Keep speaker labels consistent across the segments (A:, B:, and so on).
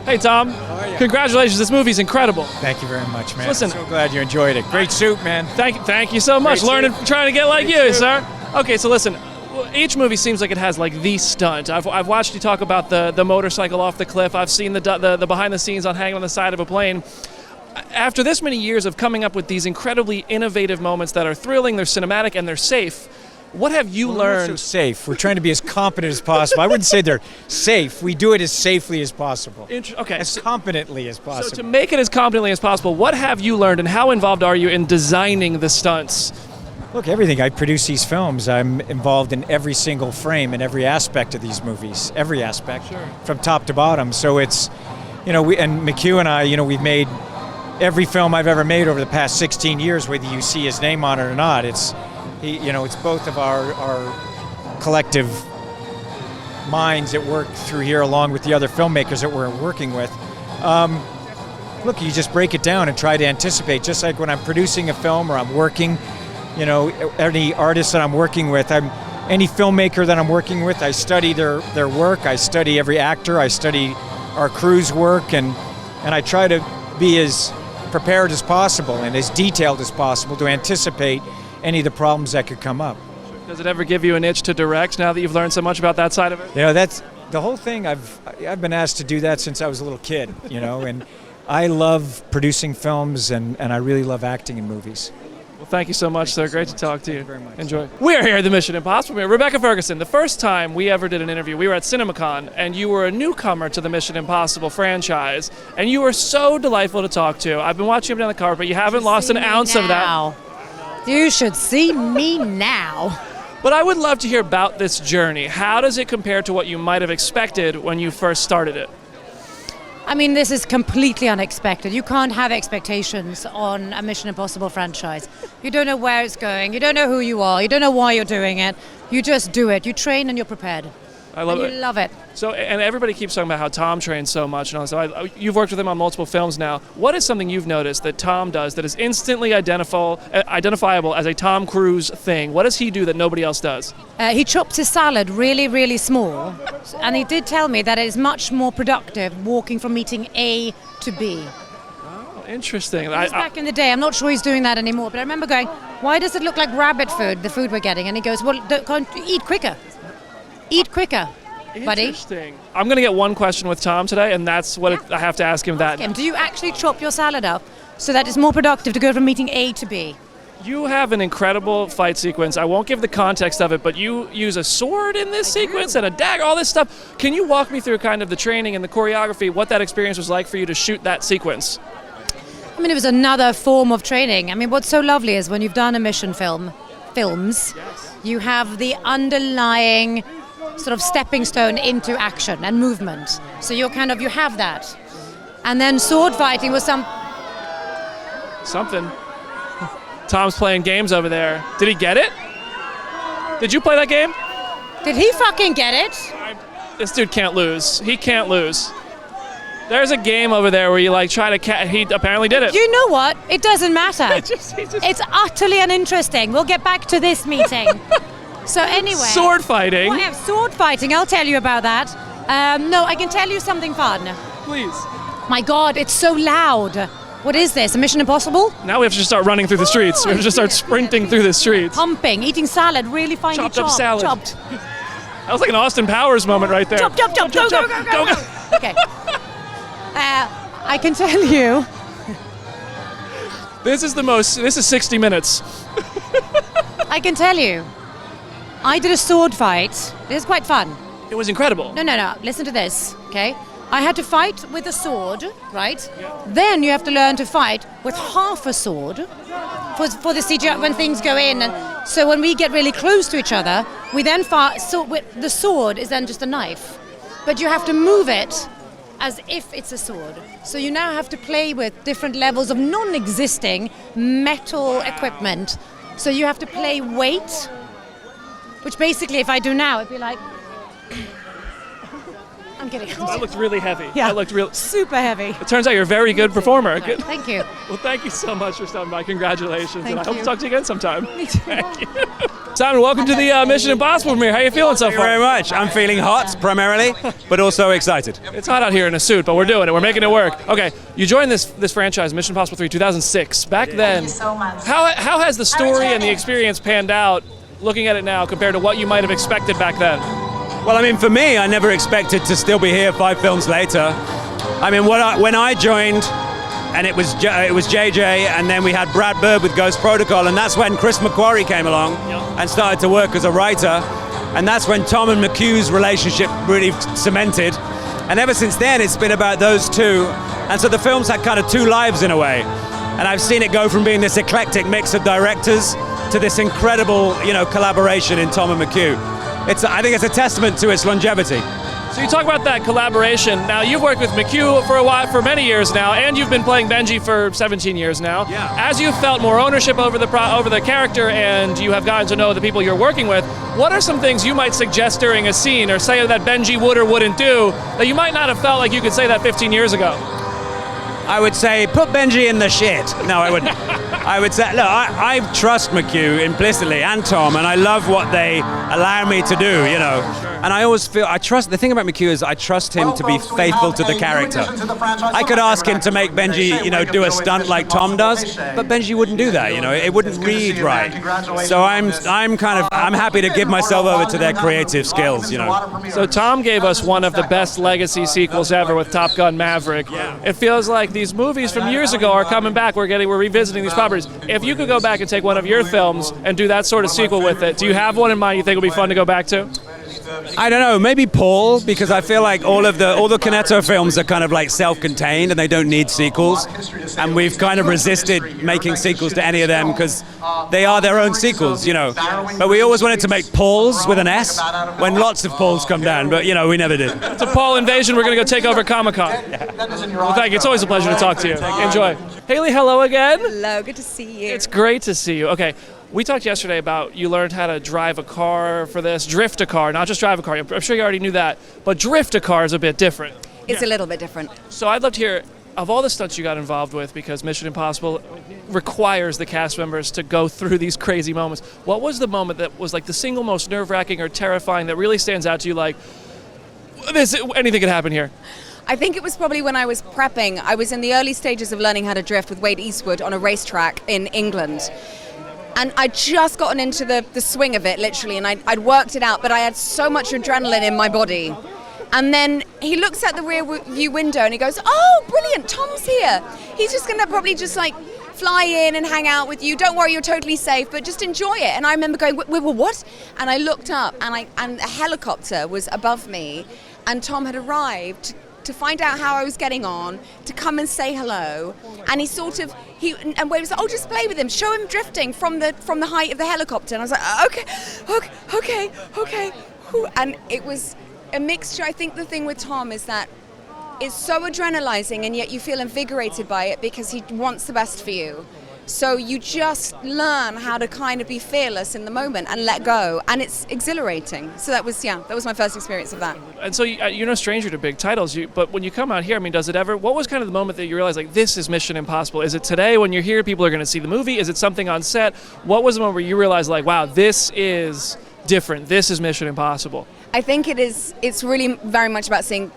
A: Hey, Tom.
B: How are you?
A: Congratulations. This movie's incredible.
B: Thank you very much, man.
A: Listen,
B: I'm so glad you enjoyed it. Great suit, man.
A: Thank you so much.
B: Great
A: Trying to get like
B: Great
A: you,
B: suit.
A: sir. Okay, so listen. Each movie seems like it has like the stunt. I've watched you talk about the motorcycle off the cliff. I've seen the behind the scenes on hanging on the side of a plane. After this many years of coming up with these incredibly innovative moments that are thrilling, they're cinematic, and they're safe, what have you learned?
B: We're so safe. We're trying to be as competent as possible. I wouldn't say they're safe. We do it as safely as possible.
A: Okay.
B: As competently as possible.
A: So to make it as competently as possible, what have you learned and how involved are you in designing the stunts?
B: Look, everything. I produce these films. I'm involved in every single frame and every aspect of these movies. Every aspect.
A: Sure.
B: From top to bottom. So it's, and McHugh and I, we've made every film I've ever made over the past 16 years, whether you see his name on it or not. It's both of our collective minds at work through here, along with the other filmmakers that we're working with. Look, you just break it down and try to anticipate. Just like when I'm producing a film or I'm working, any artist that I'm working with, any filmmaker that I'm working with, I study their work. I study every actor. I study our crew's work, and I try to be as prepared as possible and as detailed as possible to anticipate any of the problems that could come up.
A: Does it ever give you an itch to direct now that you've learned so much about that side of it?
B: That's the whole thing. I've been asked to do that since I was a little kid, and I love producing films and I really love acting in movies.
A: Well, thank you so much, sir. Great to talk to you.
B: Thank you very much.
A: Enjoy. We're here at the Mission Impossible. We're Rebecca Ferguson. The first time we ever did an interview, we were at CinemaCon, and you were a newcomer to the Mission Impossible franchise, and you were so delightful to talk to. I've been watching you down the carpet. You haven't lost an ounce of that.
C: You should see me now.
A: But I would love to hear about this journey. How does it compare to what you might have expected when you first started it?
C: I mean, this is completely unexpected. You can't have expectations on a Mission Impossible franchise. You don't know where it's going. You don't know who you are. You don't know why you're doing it. You just do it. You train and you're prepared.
A: I love
C: and
A: it.
C: You love it.
A: So, and everybody keeps talking about how Tom trains so much and all that. So you've worked with him on multiple films now. What is something you've noticed that Tom does that is instantly identifiable as a Tom Cruise thing? What does he do that nobody else does?
C: He chops his salad really, really small. And he did tell me that it is much more productive walking from meeting A to B.
A: Oh, interesting.
C: Back in the day, I'm not sure he's doing that anymore, but I remember going, why does it look like rabbit food, the food we're getting? And he goes, well, can't eat quicker. Eat quicker, buddy.
A: Interesting. I'm going to get one question with Tom today, and that's what I have to ask him that.
C: Do you actually chop your salad up so that it's more productive to go from meeting A to B?
A: You have an incredible fight sequence. I won't give the context of it, but you use a sword in this sequence and a dagger, all this stuff. Can you walk me through kind of the training and the choreography, what that experience was like for you to shoot that sequence?
C: I mean, it was another form of training. I mean, what's so lovely is when you've done a mission films, you have the underlying sort of stepping stone into action and movement. So you have that. And then sword fighting was something.
A: Tom's playing games over there. Did he get it? Did you play that game?
C: Did he fucking get it?
A: This dude can't lose. He can't lose. There's a game over there where you try to he apparently did it.
C: You know what? It doesn't matter. It's utterly uninteresting. We'll get back to this meeting. So anyway.
A: Sword fighting.
C: Well, I have sword fighting. I'll tell you about that. No, I can tell you something fun.
A: Please.
C: My God, it's so loud. What is this? A Mission Impossible?
A: Now we have to just start running through the streets. We have to just start sprinting through the streets.
C: Pumping, eating salad, really finely
A: chopped. Up salad.
C: Chopped.
A: That was like an Austin Powers moment right there.
C: Chop. Go. Okay. I can tell you.
A: This is 60 minutes.
C: I can tell you. I did a sword fight. It was quite fun.
A: It was incredible.
C: No. Listen to this, okay? I had to fight with a sword, right? Yeah. Then you have to learn to fight with half a sword for the CGI when things go in. And so when we get really close to each other, we then fight. So the sword is then just a knife, but you have to move it as if it's a sword. So you now have to play with different levels of non-existing metal equipment. So you have to play weight. Which basically, if I do now, it'd be like... I'm kidding.
A: That looked really heavy.
C: Yeah.
A: That looked real...
C: Super heavy.
A: It turns out you're a very good performer.
C: Right. Thank you.
A: Well, thank you so much for stopping by. Congratulations.
C: Thank
A: I hope
C: you.
A: to talk to you again sometime.
C: Me too.
A: Thank you. Simon, welcome to the Mission Impossible premiere. How you feeling so
D: Thank you
A: far?
D: very much. I'm feeling hot, primarily, but also excited.
A: It's hot out here in a suit, but we're doing it. We're making it work. Okay, you joined this franchise, Mission Impossible 3, 2006. Back then, how has the story and the experience panned out, looking at it now, compared to what you might have expected back then?
D: Well, I mean, for me, I never expected to still be here 5 films later. I mean, when I joined, and it was JJ, and then we had Brad Bird with Ghost Protocol, and that's when Chris McQuarrie came along and started to work as a writer, and that's when Tom and McHugh's relationship really cemented. And ever since then, it's been about those two, and so the film's had kind of 2 lives in a way. And I've seen it go from being this eclectic mix of directors to this incredible, collaboration in Tom and McHugh. I think it's a testament to its longevity.
A: So you talk about that collaboration. Now, you've worked with McHugh for many years now, and you've been playing Benji for 17 years now.
D: Yeah.
A: As you've felt more ownership over the character, and you have gotten to know the people you're working with, what are some things you might suggest during a scene, or say that Benji would or wouldn't do, that you might not have felt like you could say that 15 years ago?
D: I would say, put Benji in the shit. No, I wouldn't. I would say, look, I trust McHugh implicitly, and Tom, and I love what they allow me to do, And I always feel, the thing about McHugh is I trust him to be faithful to the character. I could ask him to make Benji, do a stunt like Tom does, but Benji wouldn't do that, It wouldn't read right. So I'm happy to give myself over to their creative skills,
A: So Tom gave us one of the best legacy sequels ever with Top Gun Maverick.
D: Yeah.
A: It feels like these movies from years ago are coming back. We're revisiting these properties. If you could go back and take one of your films and do that sort of sequel with it, do you have one in mind you think would be fun to go back to?
D: I don't know, maybe Paul, because I feel like all the Cornetto films are kind of like self-contained and they don't need sequels, and we've kind of resisted making sequels to any of them because they are their own sequels, But we always wanted to make Pauls with an S when lots of Pauls come down, but we never did.
A: It's a Paul invasion. We're going to go take over Comic-Con. Well, thank you. It's always a pleasure to talk to you. Enjoy. Hayley, hello again.
E: Hello, good to see you.
A: It's great to see you. Okay. We talked yesterday about you learned how to drive a car for this, drift a car, not just drive a car. I'm sure you already knew that, but drift a car is a bit different.
E: It's a little bit different.
A: So I'd love to hear, of all the stunts you got involved with, because Mission Impossible requires the cast members to go through these crazy moments, what was the moment that was like the single most nerve-wracking or terrifying that really stands out to you, like, anything could happen here?
E: I think it was probably when I was prepping. I was in the early stages of learning how to drift with Wade Eastwood on a racetrack in England. And I'd just gotten into the swing of it, literally, and I'd worked it out, but I had so much adrenaline in my body. And then he looks out the rear view window and he goes, "Oh, brilliant, Tom's here. He's just going to probably just like fly in and hang out with you. Don't worry, you're totally safe, but just enjoy it." And I remember going, "What?" And I looked up and a helicopter was above me, and Tom had arrived to find out how I was getting on, to come and say hello, and and Wade was like, "Oh, just play with him, show him drifting from the height of the helicopter." And I was like, okay. And it was a mixture. I think the thing with Tom is that it's so adrenalizing, and yet you feel invigorated by it because he wants the best for you. So you just learn how to kind of be fearless in the moment and let go, and it's exhilarating. So that was my first experience of that.
A: And so you're no stranger to big titles, but when you come out here, I mean, what was kind of the moment that you realized, like, this is Mission Impossible? Is it today when you're here, people are going to see the movie? Is it something on set? What was the moment where you realized, like, wow, this is different, this is Mission Impossible?
E: I think it's really very much about seeing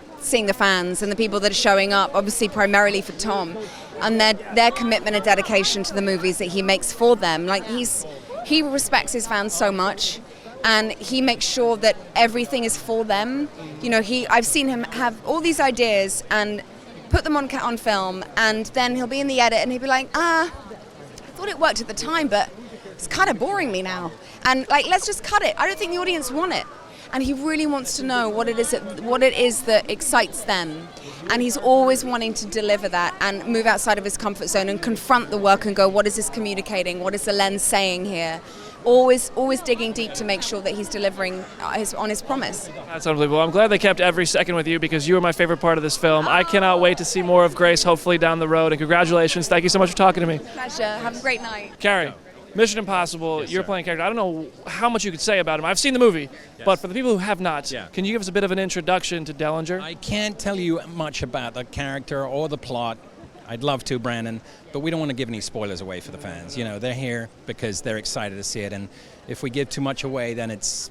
E: the fans and the people that are showing up, obviously primarily for Tom, and their commitment and dedication to the movies that he makes for them. Like, he respects his fans so much, and he makes sure that everything is for them. I've seen him have all these ideas and put them on film, and then he'll be in the edit and he'll be like, I thought it worked at the time, but it's kind of boring me now. And like, let's just cut it. I don't think the audience want it. And he really wants to know what it is that excites them. And he's always wanting to deliver that and move outside of his comfort zone and confront the work and go, what is this communicating? What is the lens saying here? Always digging deep to make sure that he's delivering on his promise.
A: That's unbelievable. I'm glad they kept every second with you, because you were my favorite part of this film. I cannot wait to see more of Grace, hopefully down the road. And congratulations. Thank you so much for talking to me.
E: Pleasure. Have a great night.
A: Cary, Mission Impossible, you're playing a character. I don't know how much you could say about him. I've seen the movie, but for the people who have not, can you give us a bit of an introduction to Dellinger?
F: I can't tell you much about the character or the plot. I'd love to, Brandon, but we don't want to give any spoilers away for the fans. You know, they're here because they're excited to see it, and if we give too much away, then it's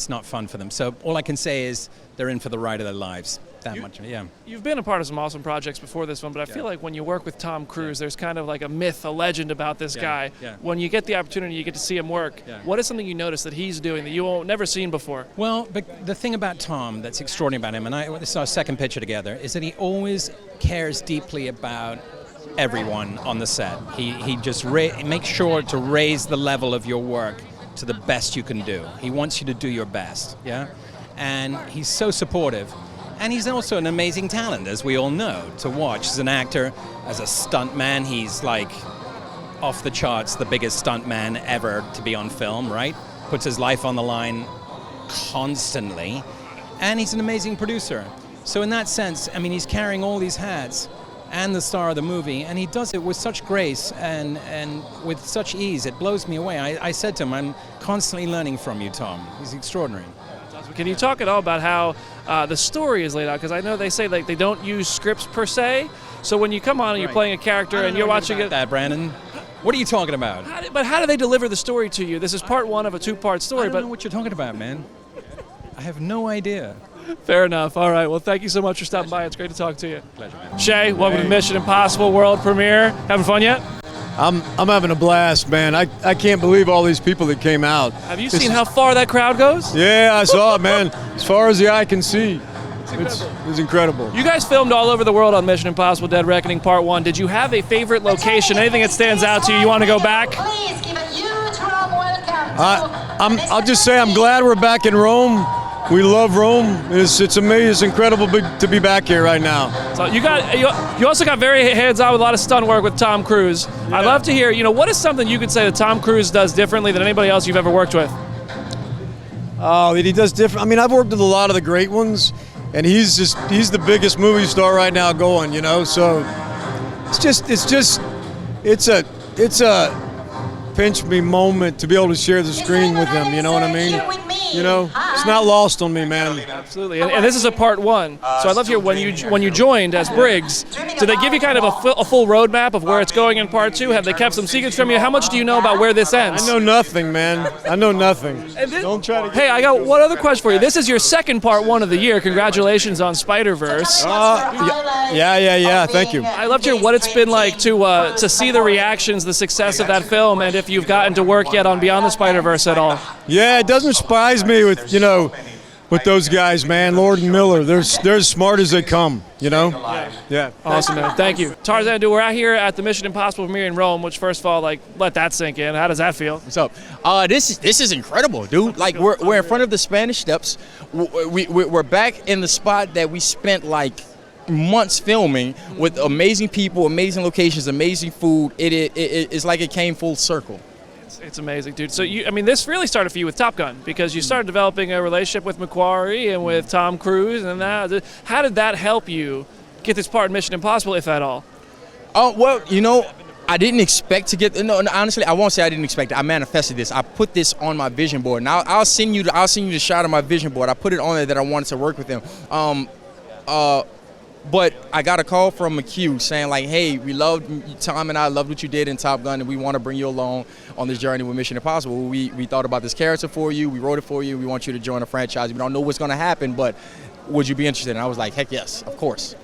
F: not fun for them. So all I can say is they're in for the ride of their lives.
A: You've been a part of some awesome projects before this one, but I feel like when you work with Tom Cruise, there's kind of like a myth, a legend about this guy. When you get the opportunity, you get to see him work. What is something you notice that he's doing that you won't never seen before?
F: Well, but the thing about Tom that's extraordinary about him, and this is our second picture together, is that he always cares deeply about everyone on the set. He just makes sure to raise the level of your work to the best you can do. He wants you to do your best, and he's so supportive. And he's also an amazing talent, as we all know, to watch. As an actor, as a stuntman, he's like off the charts, the biggest stuntman ever to be on film, right? Puts his life on the line constantly. And he's an amazing producer. So in that sense, I mean, he's carrying all these hats and the star of the movie, and he does it with such grace and with such ease. It blows me away. I said to him, I'm constantly learning from you, Tom. He's extraordinary.
A: Can you talk at all about how the story is laid out? Because I know they say like they don't use scripts per se. So when you come on and you're playing a character and you're watching it,
F: that Brandon, what are you talking about?
A: How do they deliver the story to you? This is part one of a two-part story.
F: I don't know what you're talking about, man. I have no idea.
A: Fair enough. All right. Well, thank you so much for stopping by. It's great to talk to you.
F: Pleasure, man.
A: Shea, welcome to Mission Impossible World Premiere. Having fun yet?
G: I'm having a blast, man. I can't believe all these people that came out.
A: Have you seen how far that crowd goes?
G: Yeah, I saw it, man. As far as the eye can see. It's incredible.
A: You guys filmed all over the world on Mission Impossible Dead Reckoning Part 1. Did you have a favorite location? Anything that stands out to you? You want to go back?
H: Please give a huge warm welcome.
G: I'll just say I'm glad we're back in Rome. We love Rome. It's amazing. It's incredible to be back here right now.
A: So you also got very hands-on with a lot of stunt work with Tom Cruise. Yeah. I'd love to hear, what is something you could say that Tom Cruise does differently than anybody else you've ever worked with?
G: Oh, that he does different. I mean, I've worked with a lot of the great ones, and he's the biggest movie star right now going, So it's a pinch me moment to be able to share the screen with him. You know what I mean? It's not lost on me, man.
A: Absolutely. And this is a part one. So I'd love to hear when you joined as Briggs, did they give you kind of a full roadmap of where it's going in part two? Have they kept some secrets from you? How much do you know about where this ends?
G: I know nothing, man. I know nothing. Don't try to.
A: Hey, I got one other question for you. This is your second part one of the year. Congratulations on Spider-Verse.
G: Yeah. Thank you.
A: I'd love to hear what it's been like to see the reactions, the success of that film, and if you've gotten to work yet on Beyond the Spider-Verse at all.
G: Yeah, it doesn't surprise me with those guys, man. Lord and Miller, they're as smart as they come, Yeah.
A: Awesome, man. Thank you. Tarzan, we're out here at the Mission Impossible premiere in Rome, which first of all, let that sink in. How does that feel?
I: What's up? This is incredible, dude. We're in front of the Spanish Steps. We're back in the spot that we spent months filming with amazing people, amazing locations, amazing food. It's like it came full circle.
A: It's amazing, dude. So this really started for you with Top Gun because you started developing a relationship with Macquarie and with Tom Cruise, and how did that help you get this part in Mission Impossible, if at all?
I: Oh well, I didn't expect to get. No, honestly, I won't say I didn't expect it. I manifested this. I put this on my vision board. Now I'll send you the shot of my vision board. I put it on there that I wanted to work with him. But I got a call from McHugh saying hey, Tom and I loved what you did in Top Gun, and we want to bring you along on this journey with Mission Impossible. We thought about this character for you. We wrote it for you. We want you to join the franchise. We don't know what's going to happen, but would you be interested? And I was like, heck yes, of course.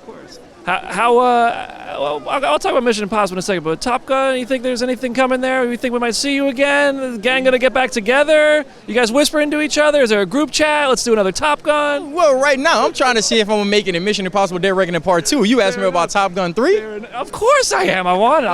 A: I'll talk about Mission Impossible in a second, but Top Gun, you think there's anything coming there? You think we might see you again? Is the gang going to get back together? You guys whispering to each other? Is there a group chat? Let's do another Top Gun.
I: Well, right now, I'm trying to see if I'm going to make it in Mission Impossible Dead Reckoning Part 2. You asked me about Top Gun 3?
A: Of course I am. I want it.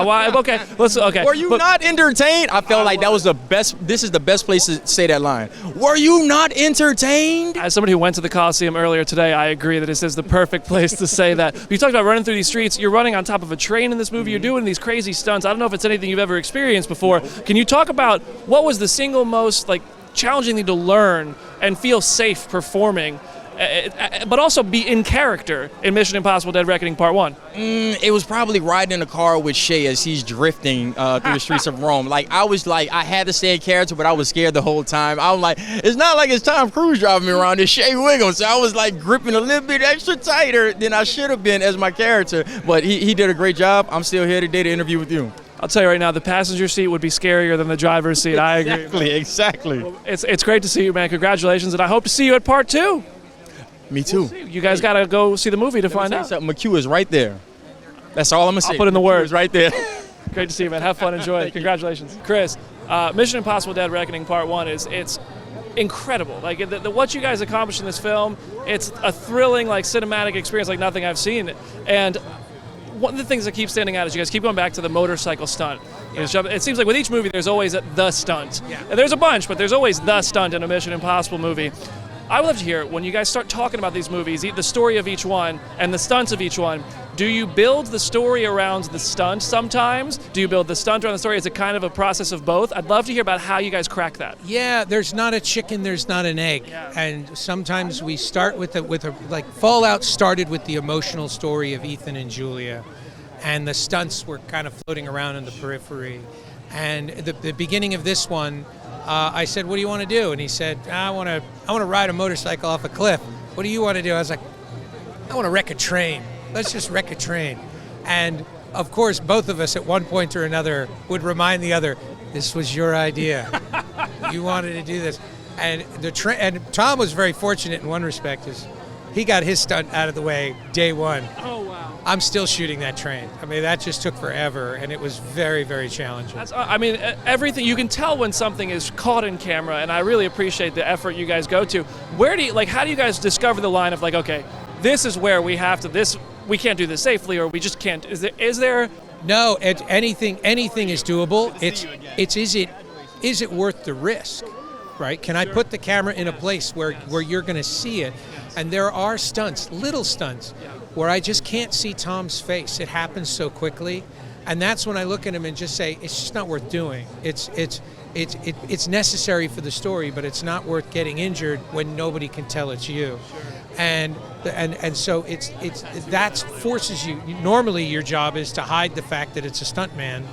A: Okay.
I: Were you not entertained? I felt like that was the best. This is the best place to say that line. Were you not entertained?
A: As somebody who went to the Coliseum earlier today, I agree that this is the perfect place to say that. You talked about running through these streets. You're running on top of a train in this movie. You're doing these crazy stunts. I don't know if it's anything you've ever experienced before. Can you talk about what was the single most challenging thing to learn and feel safe performing but also be in character in Mission Impossible: Dead Reckoning Part 1?
I: It was probably riding in the car with Shea as he's drifting through the streets of Rome. Like, I had to stay in character, but I was scared the whole time. I was like, it's not like it's Tom Cruise driving me around, it's Shea Whigham. So I was like gripping a little bit extra tighter than I should have been as my character. But he did a great job. I'm still here today to interview with you.
A: I'll tell you right now, the passenger seat would be scarier than the driver's seat. I agree.
I: Exactly.
A: Well, it's great to see you, man. Congratulations, and I hope to see you at Part 2.
I: Me too.
A: You guys got to go see the movie to find out.
I: McHugh is right there. That's all I'm going to say.
A: I'll put in the
I: McHugh
A: word.
I: is right there.
A: Great to see you, man. Have fun. Enjoy it. Congratulations. Chris, Mission Impossible: Dead Reckoning Part 1 it's incredible. Like, what you guys accomplished in this film, it's a thrilling, like, cinematic experience like nothing I've seen. And one of the things that keeps standing out is you guys keep going back to the motorcycle stunt. It seems like with each movie there's always the stunt.
F: Yeah.
A: And there's a bunch, but there's always the stunt in a Mission Impossible movie. I would love to hear, when you guys start talking about these movies, the story of each one and the stunts of each one, do you build the story around the stunt sometimes? Do you build the stunt around the story? Is it kind of a process of both? I'd love to hear about how you guys crack that.
F: Yeah, there's not a chicken, there's not an egg.
A: Yeah.
F: And sometimes we start with like Fallout started with the emotional story of Ethan and Julia, and the stunts were kind of floating around in the periphery. And the beginning of this one, I said, "What do you want to do?" And he said, "I want to ride a motorcycle off a cliff." "What do you want to do?" I was like, "I want to wreck a train. Let's just wreck a train." And of course, both of us at one point or another would remind the other, "This was your idea. You wanted to do this." And and Tom was very fortunate in one respect, is he got his stunt out of the way day one.
A: Oh, wow.
F: I'm still shooting that train. I mean, that just took forever, and it was very, very challenging.
A: Everything, you can tell when something is caught in camera, and I really appreciate the effort you guys go to. How do you guys discover the line of, like, okay, this is where we have to, we can't do this safely, or we just can't, is there?
F: No, anything is doable. Is it worth the risk? Right? Can I put the camera in a place where you're going to see it? And there are stunts, little stunts, where I just can't see Tom's face. It happens so quickly, and that's when I look at him and just say, it's just not worth doing. It's necessary for the story, but it's not worth getting injured when nobody can tell it's you. And so that forces you. Normally, your job is to hide the fact that it's a stuntman.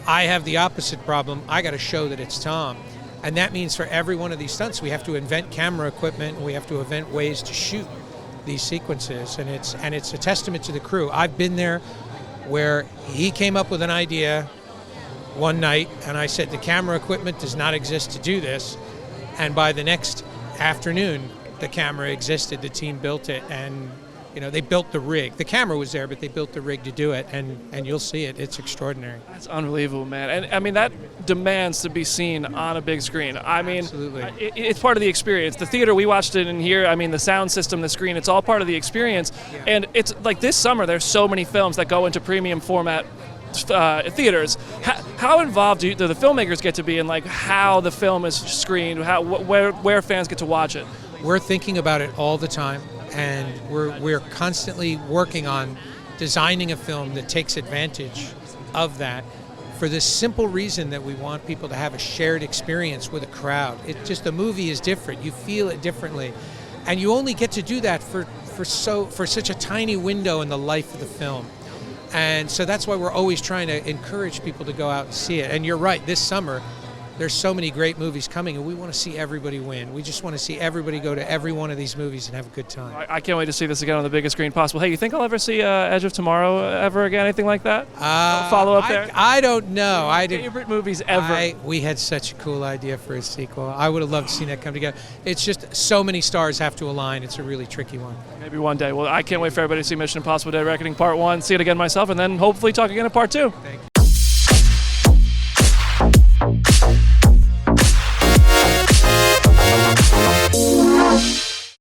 F: I have the opposite problem. I got to show that it's Tom. And that means for every one of these stunts, we have to invent camera equipment, and we have to invent ways to shoot these sequences. And it's a testament to the crew. I've been there where he came up with an idea one night, and I said, the camera equipment does not exist to do this. And by the next afternoon, the camera existed. The team built it, and they built the rig. The camera was there, but they built the rig to do it, and you'll see it. It's extraordinary.
A: That's unbelievable, man. And I mean, that demands to be seen on a big screen. I mean,
F: absolutely.
A: It's part of the experience. The theater, we watched it in here. I mean, the sound system, the screen, it's all part of the experience. Yeah. And it's like this summer, there's so many films that go into premium format theaters. How involved do the filmmakers get to be in, like, how the film is screened, where fans get to watch it?
F: We're thinking about it all the time. And we're constantly working on designing a film that takes advantage of that, for the simple reason that we want people to have a shared experience with a crowd. The movie is different. You feel it differently. And you only get to do that for such a tiny window in the life of the film. And so that's why we're always trying to encourage people to go out and see it. And you're right, this summer, there's so many great movies coming, and we want to see everybody win. We just want to see everybody go to every one of these movies and have a good time.
A: I can't wait to see this again on the biggest screen possible. Hey, you think I'll ever see Edge of Tomorrow ever again? Anything like that? Follow up there?
F: I don't know.
A: Favorite movies ever?
F: We had such a cool idea for a sequel. I would have loved to see that come together. It's just so many stars have to align. It's a really tricky one.
A: Maybe one day. Well, I can't wait for everybody to see Mission Impossible: Dead Reckoning Part 1, see it again myself, and then hopefully talk again in Part 2.
F: Thank you.